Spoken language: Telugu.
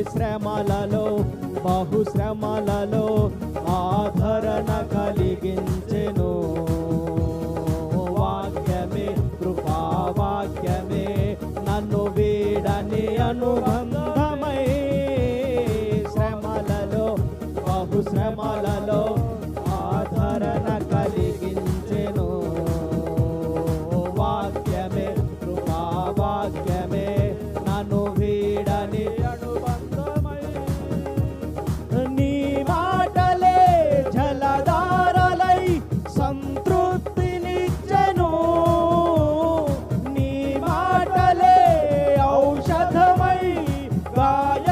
శ్రమలలో బహుశ్రమలలో ఆదరణ కలిగించెను. వాక్యమే కృపావాక్యమే నన్ను వీడని అనుబంధమై శ్రమలలో బహుశ్రమలలో ఆదరణ కలిగించెను. వాక్యమే కృపావాక్యమే నన్ను వీడని అనుబంధమై నీ మాటలే జలధారలై సంతృప్తినిచ్చెను. నీ మాటలే ఔషధమై గాయ